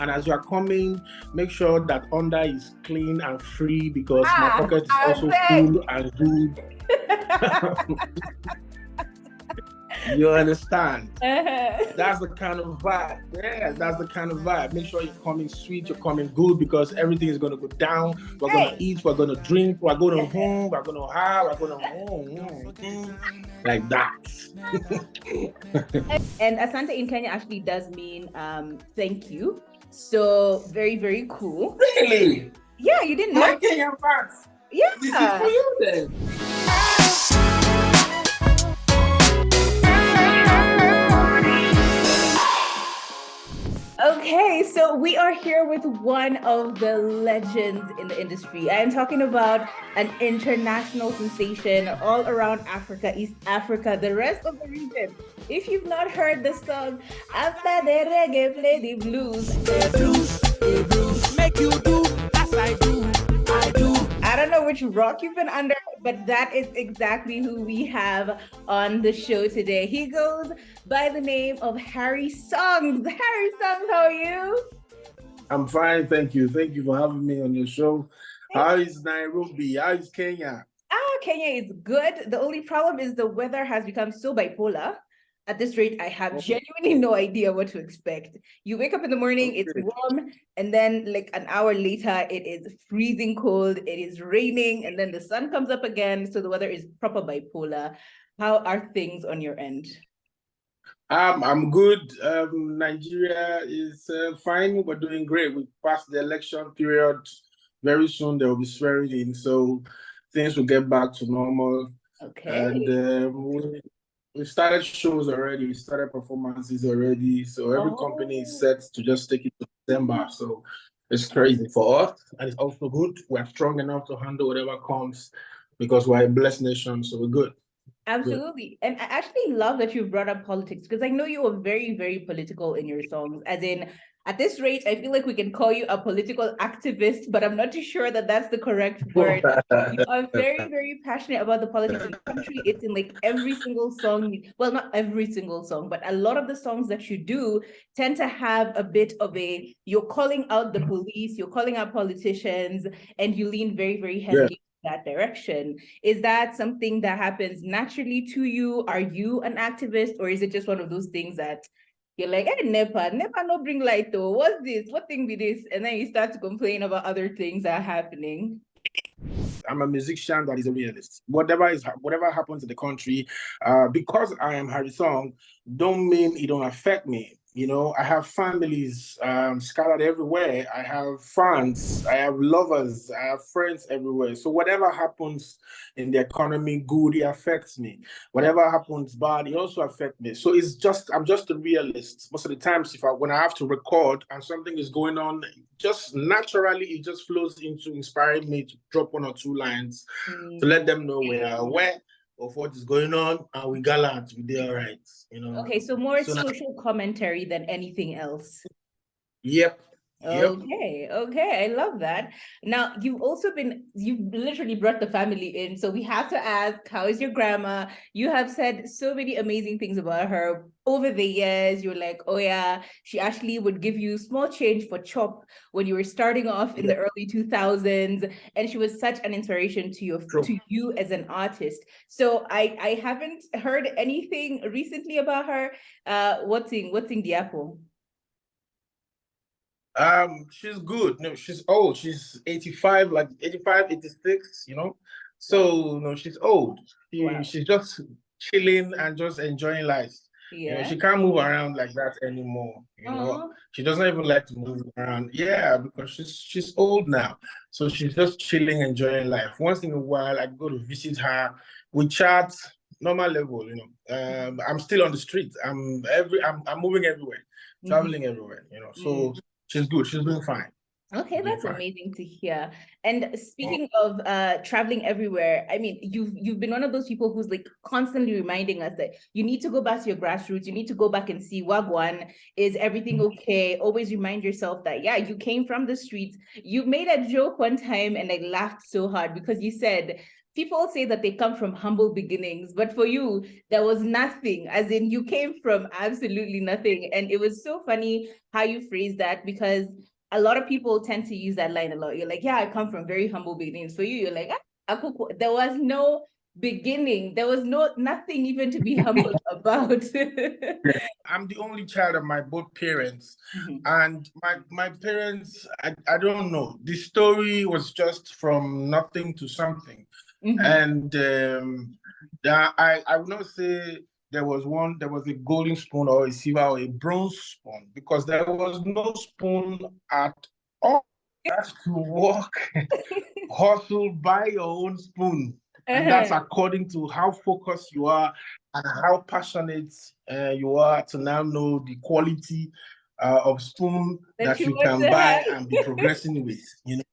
And as you are coming, make sure that under is clean and free because my pocket is also full and good. You understand? That's the kind of vibe. Yeah, that's the kind of vibe. Make sure you're coming sweet, you're coming good because everything is going to go down. We're going to eat, we're going to drink, we're going to home, we're going to have, we're going to home. Like that. And Asante in Kenya actually does mean thank you. So very, very cool. Really? Yeah, you didn't know? My Kenyan fans. Yeah. This is for you then. Okay, so we are here with one of the legends in the industry. I am talking about an international sensation all around Africa, East Africa, the rest of the region. If you've not heard the song, after the reggae, play the blues. The blues, make you do as I do. I don't know which rock you've been under, but that is exactly who we have on the show today. He goes by the name of Harrysong. Harrysong, how are you? I'm fine, thank you. Thank you for having me on your show. How is Nairobi? How is Kenya? Kenya is good. The only problem is the weather has become so bipolar. At this rate, I have genuinely no idea what to expect. You wake up in the morning, it's warm, and then like an hour later, it is freezing cold, it is raining, and then the sun comes up again. So the weather is proper bipolar. How are things on your end? I'm good. Nigeria is fine. We're doing great. We passed the election period. Very soon there will be swearing in, so things will get back to normal. Okay. And we started shows already. We started performances already. So every company is set to just take it to December. So it's crazy for us. And it's also good. We're strong enough to handle whatever comes because we're a blessed nation. So we're good. Absolutely. And I actually love that you brought up politics because I know you are very, very political in your songs. As in, at this rate, I feel like we can call you a political activist, but I'm not too sure that that's the correct word. You are very, very passionate about the politics of the country. It's in like every single song. Well, not every single song, but a lot of the songs that you do tend to have a bit of you're calling out the police, you're calling out politicians, and you lean very, very heavily that direction. Is that something that happens naturally to you? Are you an activist, or is it just one of those things that you're like, hey, NEPA no bring light though. What's this? What thing be this? And then you start to complain about other things that are happening. I'm a musician that is a realist. Whatever happens in the country, because I am Harrysong, don't mean it don't affect me. You know, I have families scattered everywhere. I have fans, I have lovers, I have friends everywhere. So whatever happens in the economy, good, it affects me. Whatever happens bad, it also affects me. So I'm just a realist. Most of the times, when I have to record and something is going on, just naturally, it just flows into inspiring me to drop one or two lines to let them know we are aware of what is going on, and we gallant, we do all right, you know. Okay, so more social commentary than anything else. Yep. Okay, I love that. Now, you've literally brought the family in, so we have to ask, how is your grandma? You have said so many amazing things about her over the years. You're like, oh yeah, she actually would give you small change for chop when you were starting off in the early 2000s, and she was such an inspiration to you as an artist. So I haven't heard anything recently about her. What's in the apple? She's good. No, she's old. She's 85, like 85, 86, you know. So no, she's old. She's just chilling and just enjoying life. You know, she can't move around like that anymore. You know, she doesn't even like to move around. Yeah, because she's old now. So she's just chilling, enjoying life. Once in a while, I go to visit her. We chat, normal level, you know. I'm still on the street. I'm moving everywhere, traveling everywhere, you know. So she's good. She's doing fine. Okay, that's amazing to hear. And speaking of traveling everywhere, I mean, you've been one of those people who's like constantly reminding us that you need to go back to your grassroots. You need to go back and see Wagwan. Is everything okay? Always remind yourself that, yeah, you came from the streets. You made a joke one time and I laughed so hard because you said people say that they come from humble beginnings, but for you, there was nothing, as in you came from absolutely nothing. And it was so funny how you phrased that, because a lot of people tend to use that line a lot. You're like, yeah, I come from very humble beginnings. For you, you're like, there was no beginning. There was nothing even to be humble about. I'm the only child of my both parents. And my parents, I don't know. The story was just from nothing to something. And I would not say there was a golden spoon or a silver or a bronze spoon, because there was no spoon at all. You have to work, hustle, buy your own spoon. And that's according to how focused you are and how passionate you are to now know the quality of spoon that you can buy and be progressing with, you know.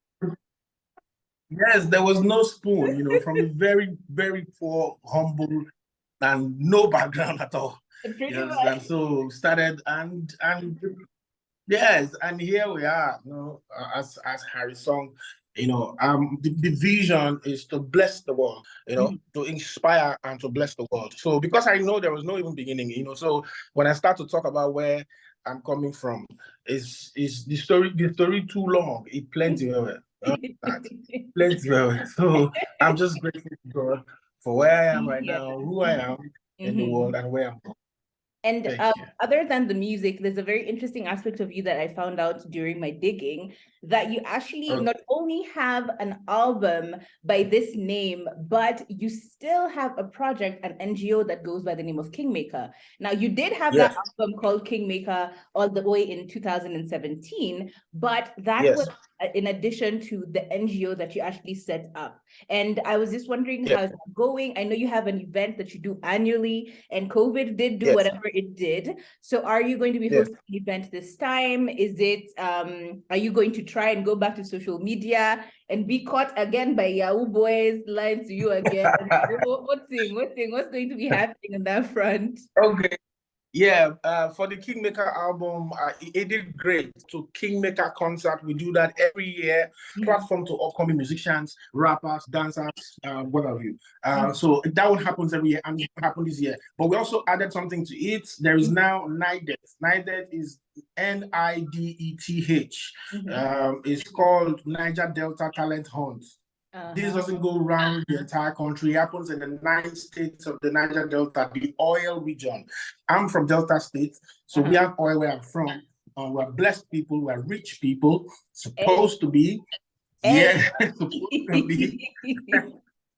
Yes, there was no spoon, you know, from a very, very poor, humble, and no background at all. And so started and yes, and here we are, you know, as Harrysong. You know, the vision is to bless the world, you know, to inspire and to bless the world. So because I know there was no even beginning, you know, so when I start to talk about where I'm coming from, is the story too long? It plenty of it. Plenty of it. So I'm just grateful to God for where I am right now, who I am in the world, and where I'm going. And other than the music, there's a very interesting aspect of you that I found out during my digging, that you actually not only have an album by this name, but you still have a project, an NGO that goes by the name of Kingmaker. Now, you did have that album called Kingmaker all the way in 2017, but that was in addition to the NGO that you actually set up. And I was just wondering how it's going. I know you have an event that you do annually, and COVID did do whatever it did. So are you going to be hosting an event this time? Is it, are you going to try and go back to social media and be caught again by Yahoo boys lying to you again? What's going to be happening on that front? Okay. Yeah, for the Kingmaker album, it did great. So Kingmaker concert, we do that every year. Platform to upcoming musicians, rappers, dancers, what have you. So that one happens every year, and it happened this year. But we also added something to it. There is now NIDET. NIDET is NIDETH. It's called Niger Delta Talent Hunt. This doesn't go around the entire country. It happens in the 9 states of the Niger Delta, the oil region. I'm from Delta State, so we have oil where I'm from. We're blessed people, we're rich people, supposed to be. Yeah, supposed to be.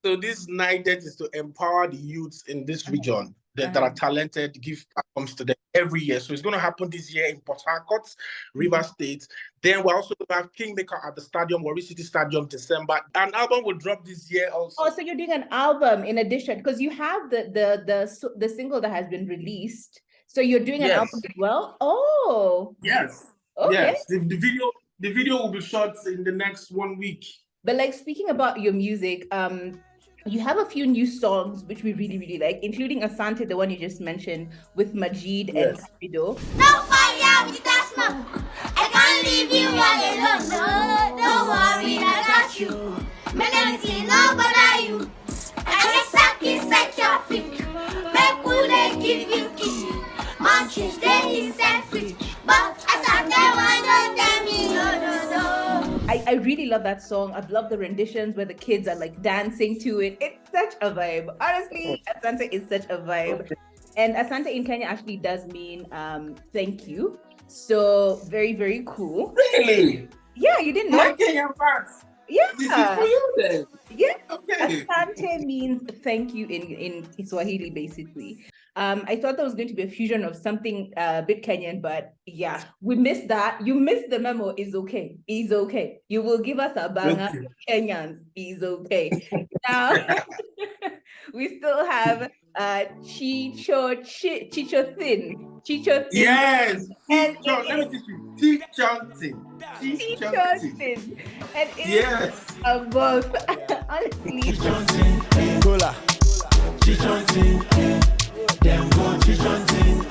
So this NIDET is to empower the youths in this region that are talented, give platforms to them every year. So it's going to happen this year in Port Harcourt, River State. Then we'll also have Kingmaker at the stadium, Warri City Stadium, December. An album will drop this year also. Oh, so you're doing an album in addition, because you have the single that has been released. So you're doing an album as well? Oh. Yes. Okay. Yes. The video will be shot in the next 1 week. But like, speaking about your music, you have a few new songs which we really, really like, including Asante, the one you just mentioned, with Majid and Davido. No fire with that smoke. I can't leave you all alone. No, don't worry, I got you. Melody, no bother you. I get stuck inside traffic. Make would they give you kiss? Munchies, stay inside fridge. But Asante, why don't tell me no. I really love that song. I've loved the renditions where the kids are like dancing to it. It's such a vibe. Honestly, Asante is such a vibe. Okay. And Asante in Kenya actually does mean thank you. So very, very cool. Really? Yeah, you didn't know. My Kenyan fans. Yeah. This is for you then. Yeah. Okay. Asante means thank you in Swahili, basically. I thought there was going to be a fusion of something a bit Kenyan, but yeah, we missed that. You missed the memo. It's okay. It's okay. You will give us a banger, Kenyans. It's okay. Now, we still have Chicho Thin. Yes. And let me teach you. Chicho Thin. And it's both. Honestly. Chicho Thin. Them go teach hunting.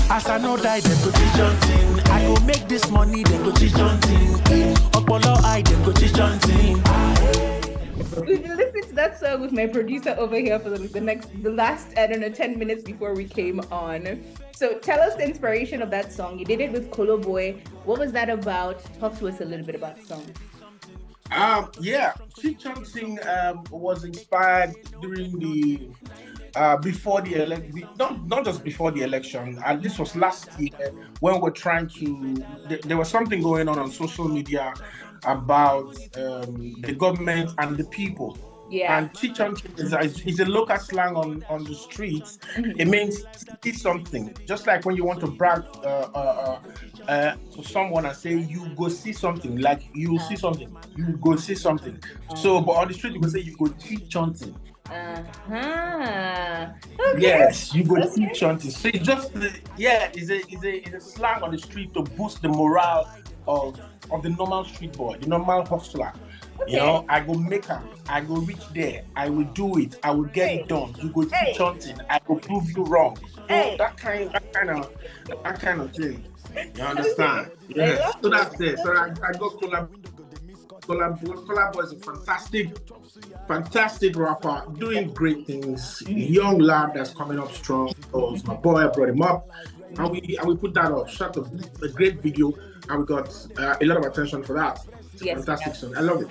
As I know die, them go teach hunting. I go make this money, them go teach hunting. Opolo I, them go teach hunting. If you listen to that that song with my producer over here for the last, I don't know, 10 minutes before we came on. So tell us the inspiration of that song. You did it with Kolo Boy. What was that about? Talk to us a little bit about the song. Yeah, Chichon was inspired during the before the election, not just before the election. And this was last year when we're trying to. There was something going on social media about the government and the people. Yeah. And Chichon is a local slang on the streets. It means see something. Just like when you want to brag to someone and say you go see something, like you see something, you go see something. So, but on the street you go say you go Chichon. Okay. Yes, you go see chanting. So it's just it's a slang on the street to boost the morale of the normal street boy, the normal hustler. Okay. You know, I go make her, I go reach there, I will do it, I will get it done. You go see chanting, I will prove you wrong. So that kind of thing. You understand? Yeah. So that's it. So I got Collabo is a fantastic rapper, doing great things. Young lad that's coming up strong. So it's my boy, I brought him up, and we put that up. Shot a great video, and we got a lot of attention for that. It's a fantastic song. I love it.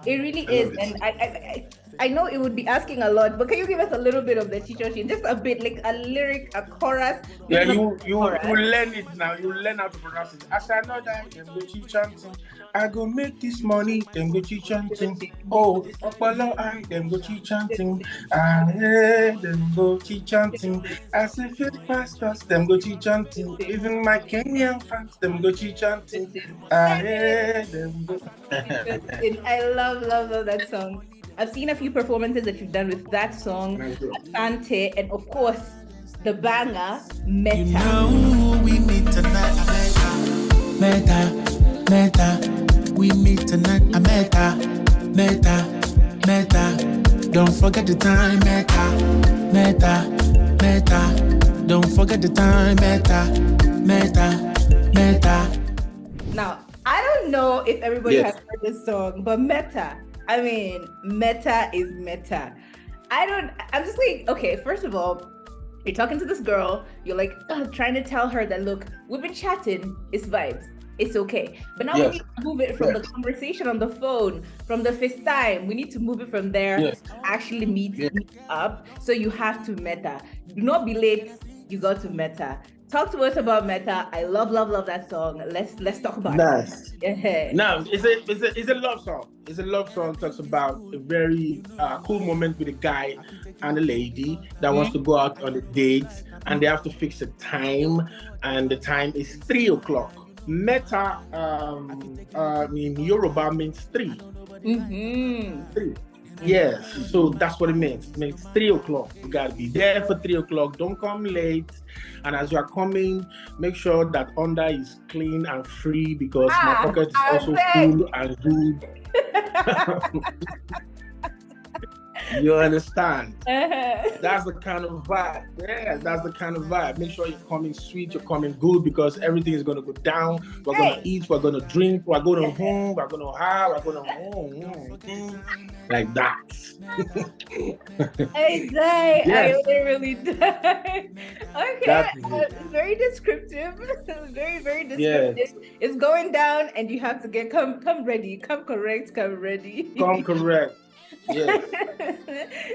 It really is, and I know it would be asking a lot, but can you give us a little bit of the Chichon? Just a bit, like a lyric, a chorus. Yeah, you learn it now. You learn how to pronounce it. As I know that, them go Chichon. I go make this money, them go Chichon. Oh, Opalo, I them go Chichon. I hear them go Chichon. I say faith pastors, them go Chichon. Even my Kenyan fans, them go Chichon. I hear them go. I love that song. I've seen a few performances that you've done with that song, Asante, and of course, the banger, Meta. You know we meet tonight, Meta. We meet tonight, Meta. Don't forget the time, Meta. Don't forget the time, Meta. Now, I don't know if everybody has heard this song, but Meta. I mean, Meta is Meta. I'm just like, okay, first of all, you're talking to this girl, you're like trying to tell her that, look, we've been chatting, it's vibes, it's okay. But now we need to move it from the conversation on the phone, from the FaceTime, we need to move it from there to actually meet up. So you have to Meta. Do not be late, you got to Meta. Talk to us about Meta. I love that song. Let's talk about it. No, it's a love song. It's a love song. Talks about a very cool moment with a guy and a lady that wants to go out on a date, and they have to fix a time, and the time is 3:00. Meta in Yoruba means 3. 3. Yes, so that's what it means. It means 3:00. You gotta be there for 3:00. Don't come late. And as you are coming, make sure that under is clean and free, because my pocket is also full and good. You understand? That's the kind of vibe. Yeah, that's the kind of vibe. Make sure you're coming sweet, you're coming good, because everything is gonna go down. We're gonna eat, we're gonna drink, we're gonna home, we're gonna have, we're gonna home. Like that. I die. I literally die. Okay. Very descriptive. Very, very descriptive. Yes. It's going down, and you have to come ready. Come correct, come ready. Come correct. Yes.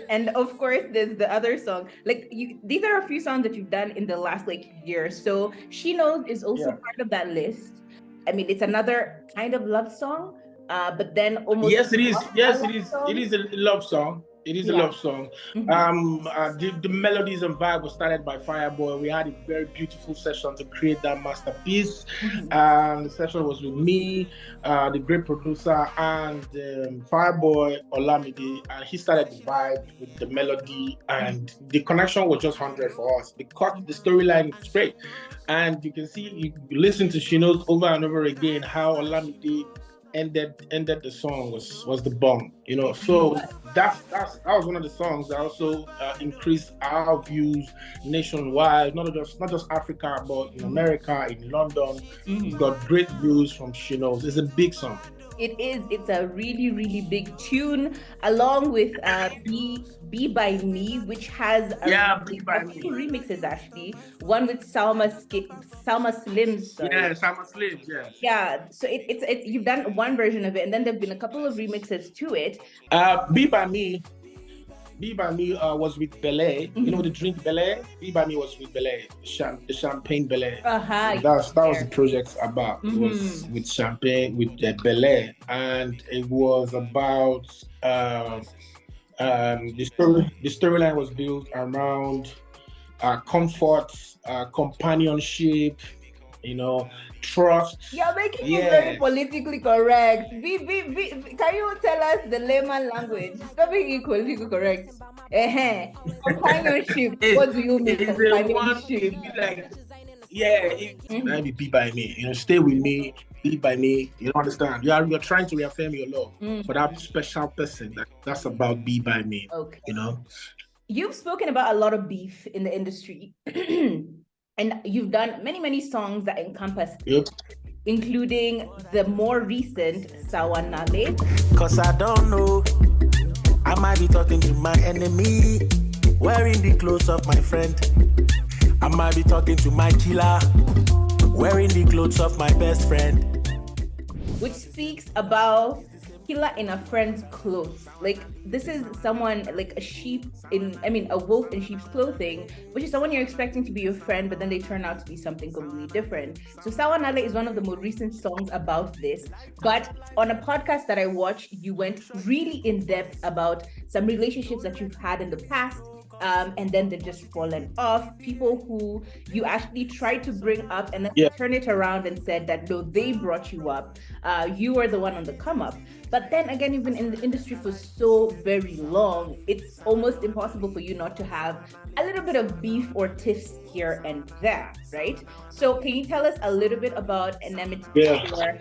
And of course, there's the other song. Like these are a few songs that you've done in the last year. So She Knows is also part of that list. I mean, it's another kind of love song, but then almost. Yes, it is. Yes, it is. It is a love song. It is a love song. The melodies and vibe was started by Fireboy. We had a very beautiful session to create that masterpiece. The session was with me, the great producer, and Fireboy Olamide. And he started the vibe with the melody, and the connection was just 100 for us, because the storyline is great. And you can see, you listen to She Knows over and over again, how Olamide ended the song was the bomb, you know. So that was one of the songs that also increased our views nationwide, not just Africa, but in America, in London. It's got great views from She Knows. It's a big song. It is. It's a really, really big tune, along with Be by Me, which has Be a by few Me. remixes actually. One with Salma Slim, sorry. Yeah, Summer Slaves, yeah. Yeah, so it's you've done one version of it, and then there've been a couple of remixes to it. Be by Me. Be by Me was with Belay. You know the drink Belay? Be by Me was with Belay, the champagne Belay. Uh-huh. That was the project about. It was with champagne, with Belay, and it was about the storyline was built around comfort, companionship, trust. You're making it very politically correct. Can you tell us the layman language? Stop making it politically correct. Companionship. What do you mean companionship? Maybe Be by Me. Stay with me, Be by Me. You don't understand. You're trying to reaffirm your love for that special person. That's about Be by Me. Okay. You've spoken about a lot of beef in the industry. And you've done many, many songs that encompass including the more recent Sawanale. Cause I don't know, I might be talking to my enemy, wearing the clothes of my friend. I might be talking to my killer, wearing the clothes of my best friend. Which speaks about killer in a friend's clothes. Like, this is someone like a wolf in sheep's clothing, which is someone you're expecting to be your friend, but then they turn out to be something completely different. So Sawanale is one of the more recent songs about this. But on a podcast that I watched, you went really in depth about some relationships that you've had in the past. And then they've just fallen off. People who you actually tried to bring up and then turn it around and said that no, they brought you up. You were the one on the come up. But then again, you've been in the industry for so very long, it's almost impossible for you not to have a little bit of beef or tiffs here and there, right? So can you tell us a little bit about enmity or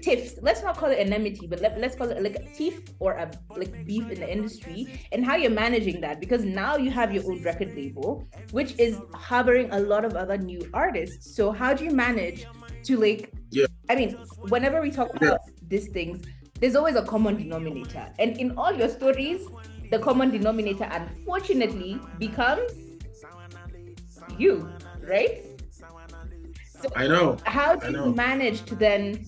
tiffs? Let's not call it enmity, but let's call it like a tiff or a like beef in the industry, and how you're managing that, because now you have your own record label, which is harboring a lot of other new artists. So how do you manage to I mean, whenever we talk about these things, there's always a common denominator, and in all your stories, the common denominator unfortunately becomes you, right? So I know. How do you manage to then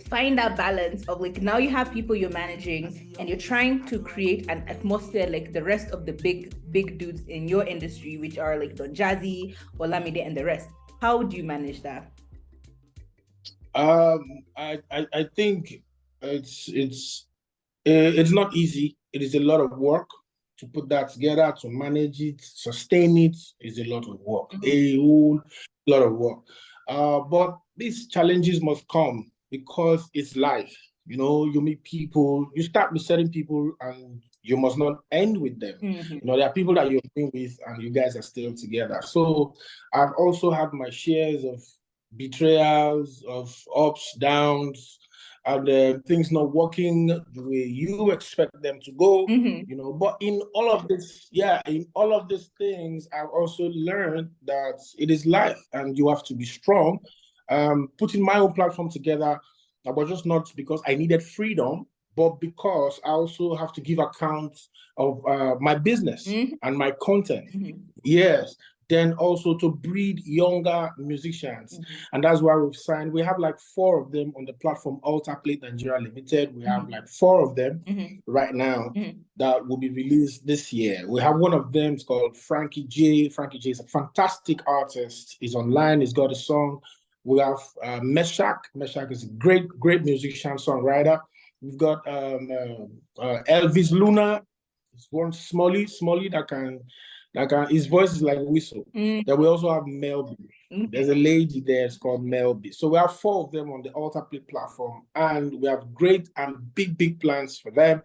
find that balance of now you have people you're managing and you're trying to create an atmosphere like the rest of the big dudes in your industry, which are like Don Jazzy, Olamide, and the rest? How do you manage that? I think it's not easy. It is a lot of work to put that together, to manage it, sustain it. Is a lot of work, a whole lot of work. But these challenges must come because it's life. You meet people, you start with certain people, and you must not end with them. There are people that you're been with, and you guys are still together. So I've also had my shares of betrayals, of ups, downs, and things not working the way you expect them to go. But in all of these things, I've also learned that it is life and you have to be strong. Putting my own platform together, but just not because I needed freedom, but because I also have to give account of my business and my content. Yes. Then also to breed younger musicians. And that's why we've signed. We have 4 of them on the platform, Alta Plate Nigeria Limited. We have 4 of them right now that will be released this year. We have one of them, it's called Frankie J. Frankie J is a fantastic artist. He's online, he's got a song. We have Meshach. Meshach is a great musician, songwriter. We've got Elvis Luna. It's one Smolly that can his voice is like a whistle. Then we also have Melby. There's a lady there, it's called Melby. So we have 4 of them on the Alta Plate platform, and we have great and big plans for them.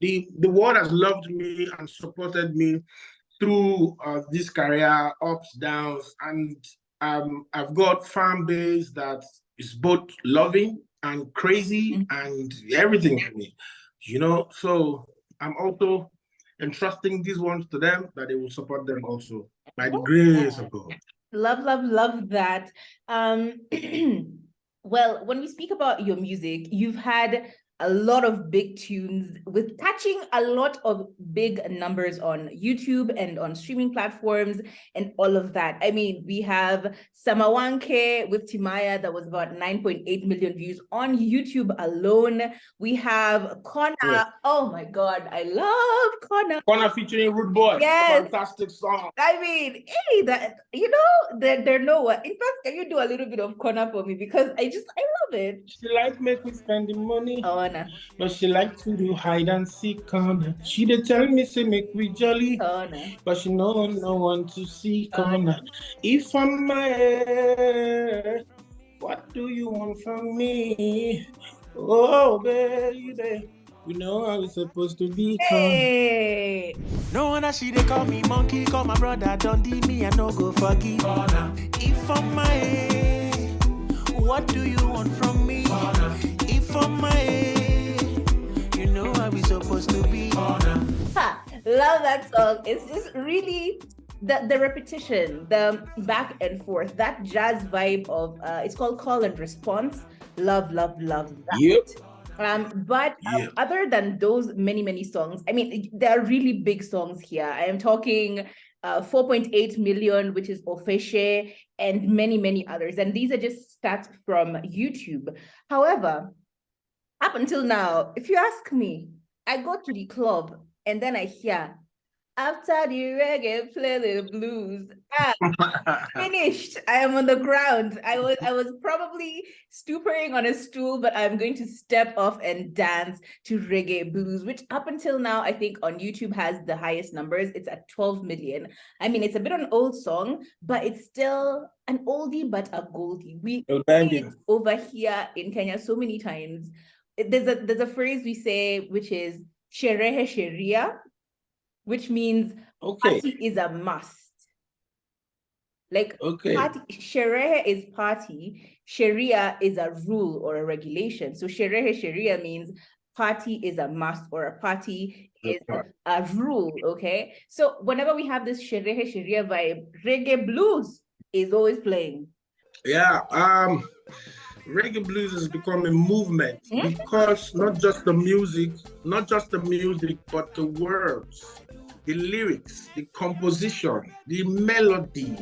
The world has loved me and supported me through this career, ups, downs, and I've got fan base that is both loving and crazy and everything for me, So I'm also entrusting these ones to them, that they will support them also by the grace of God. Love that. Well, when we speak about your music, you've had a lot of big tunes with touching a lot of big numbers on YouTube and on streaming platforms and all of that. I mean, we have Samawanke with Timaya that was about 9.8 million views on YouTube alone. We have Kona. Yes. Oh my God, I love Kona. Kona featuring Rude Boy. Yes. Fantastic song. I mean, hey, that they're nowhere. In fact, can you do a little bit of Kona for me? Because I love it. She like make me spend the money. Oh, no. But she like to do hide and seek corner. She dey tell me say make we jolly. Oh, no. But she no one to see corner. If I'm my, what do you want from me? Oh baby, we know how it's supposed to be. Hey. No wonder she they call me monkey, call my brother Dundee, me I no go forgive. If I'm my, what do you want from me? If I'm my, you know how we supposed to be. Ha, love that song. It's just really the repetition, the back and forth, that jazz vibe of it's called call and response. Love that. Yep. But other than those many songs, I mean, there are really big songs here. I am talking 4.8 million, which is Ofeshe, and many others. And these are just stats from YouTube. However, up until now, if you ask me, I go to the club and then I hear, after the reggae, play the blues. Finished. I am on the ground. I was probably stupering on a stool, but I'm going to step off and dance to reggae blues, which up until now, I think on YouTube has the highest numbers. It's at 12 million. I mean, it's a bit of an old song, but it's still an oldie, but a goldie. We play it over here in Kenya so many times. There's a phrase we say, which is sherehe sheria, which means party is a must. Like party, sherehe is party, sharia is a rule or a regulation. So sherehe sharia means party is a must or a party is a rule, okay? So whenever we have this sherehe sharia vibe, reggae blues is always playing. Yeah, reggae blues has become a movement because not just the music, but the words, the lyrics, the composition, the melody,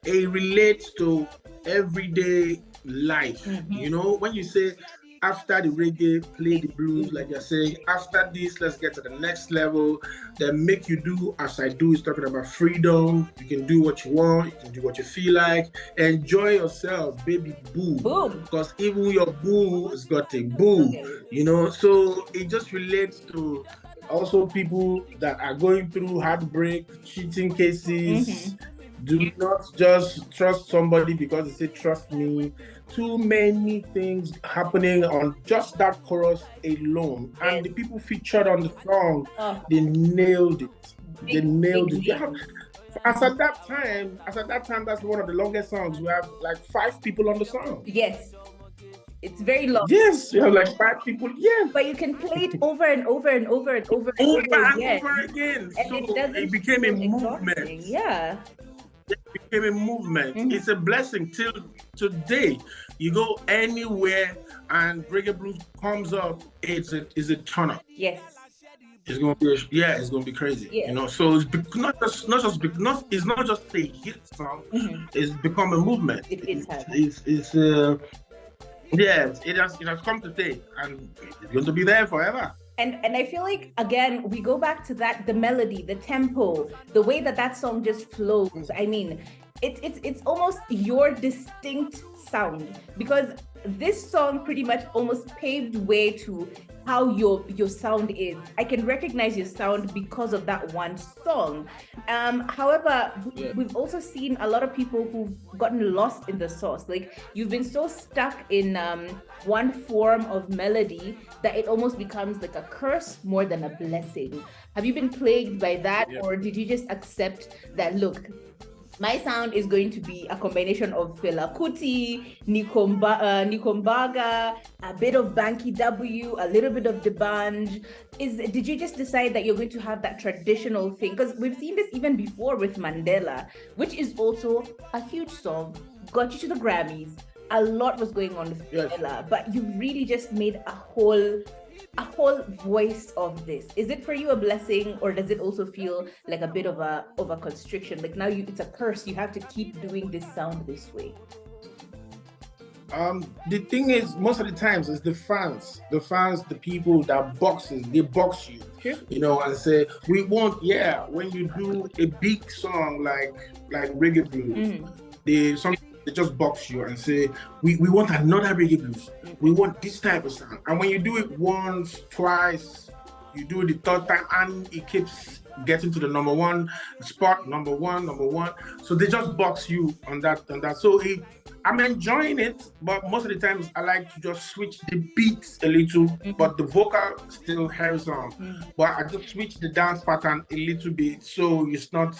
it relates to everyday life. You know, when you say after the reggae, play the blues, like you're saying, after this, let's get to the next level, then make you do as I do is talking about freedom. You can do what you want, you can do what you feel like, enjoy yourself, baby boo. Boom. Because even your boo has got a boo, you know, so it just relates to also people that are going through heartbreak, cheating cases. Do not just trust somebody because they say trust me. Too many things happening on just that chorus alone. And the people featured on the song, they nailed it. They nailed it. Yeah. As at that time, that's one of the longest songs. We have like 5 people on the song. Yes. It's very long. Yes, you have like 5 people. Yes. But you can play it over and over and over and over and over again. And so it became a movement. Yeah. It became a movement. It's a blessing till today. You go anywhere and reggae blues comes up, it's a turn up. Yes. It's gonna be crazy. Yeah. You know, so it's not just a hit song. It's become a movement. It has come to stay, and it's going to be there forever. And I feel like, again, we go back to that, the melody, the tempo, the way that song just flows. I mean, it's almost your distinct sound, because this song pretty much almost paved way to how your sound is. I can recognize your sound because of that one song. However, we've also seen a lot of people who've gotten lost in the sauce. Like, you've been so stuck in one form of melody that it almost becomes like a curse more than a blessing. Have you been plagued by that, or did you just accept that, look, my sound is going to be a combination of Fela Kuti, Nikombaga, a bit of Banky W, a little bit of D'banj. Did you just decide that you're going to have that traditional thing? Because we've seen this even before with Mandela, which is also a huge song, got you to the Grammys. a lot was going on with Yes. Ella, but you really just made a whole voice of this. Is it for you a blessing, or does it also feel like a bit of a constriction? Like now it's a curse. You have to keep doing this sound this way. The thing is, most of the times it's the fans, the people that they box you, Sure. you know, and say, we want, when you do a big song like reggae blues, they just box you and say, we want another reggae blues. We want this type of sound. And when you do it once, twice, you do it the third time, and it keeps getting to the number one spot, number one. So they just box you on that. So I'm enjoying it, but most of the times I like to just switch the beats a little, but the vocal still Harrysong. But I just switch the dance pattern a little bit, so it's not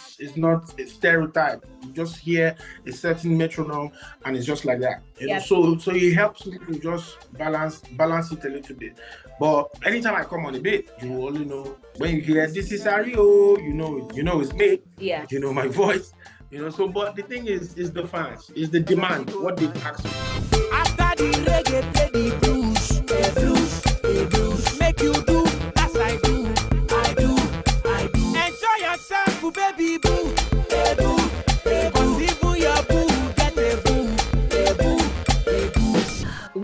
a stereotype. You just hear a certain metronome, and it's just like that. You know? So it helps me to just balance it a little bit. But anytime I come on a beat, you only know when you hear this is Ario, you know it's me. Yeah. You know my voice. You know, so but the thing is the fans, is the demand, what they've asked for. After the reggae, play the blues, make you do as I do. Enjoy yourself, baby boo, cause even your boo get a boo.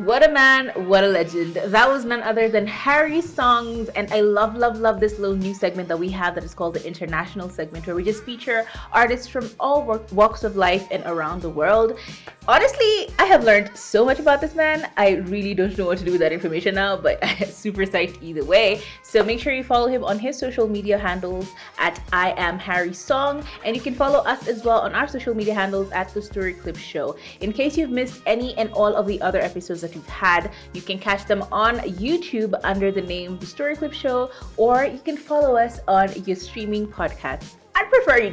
What a man, what a legend. That was none other than Harrysong. And I love this little new segment that we have that is called the International segment, where we just feature artists from all walks of life and around the world. Honestly, I have learned so much about this man. I really don't know what to do with that information now, but I'm super psyched either way. So make sure you follow him on his social media handles at I am Harrysong, and you can follow us as well on our social media handles at The Story Clip Show. In case you've missed any and all of the other episodes that we've had, you can catch them on YouTube under the name The Story Clip Show, or you can follow us on your streaming podcasts. I'd prefer you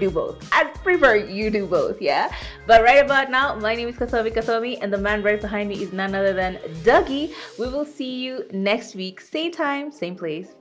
do both, yeah? But right about now, my name is Kasomi, and the man right behind me is none other than Dougie. We will see you next week, same time, same place.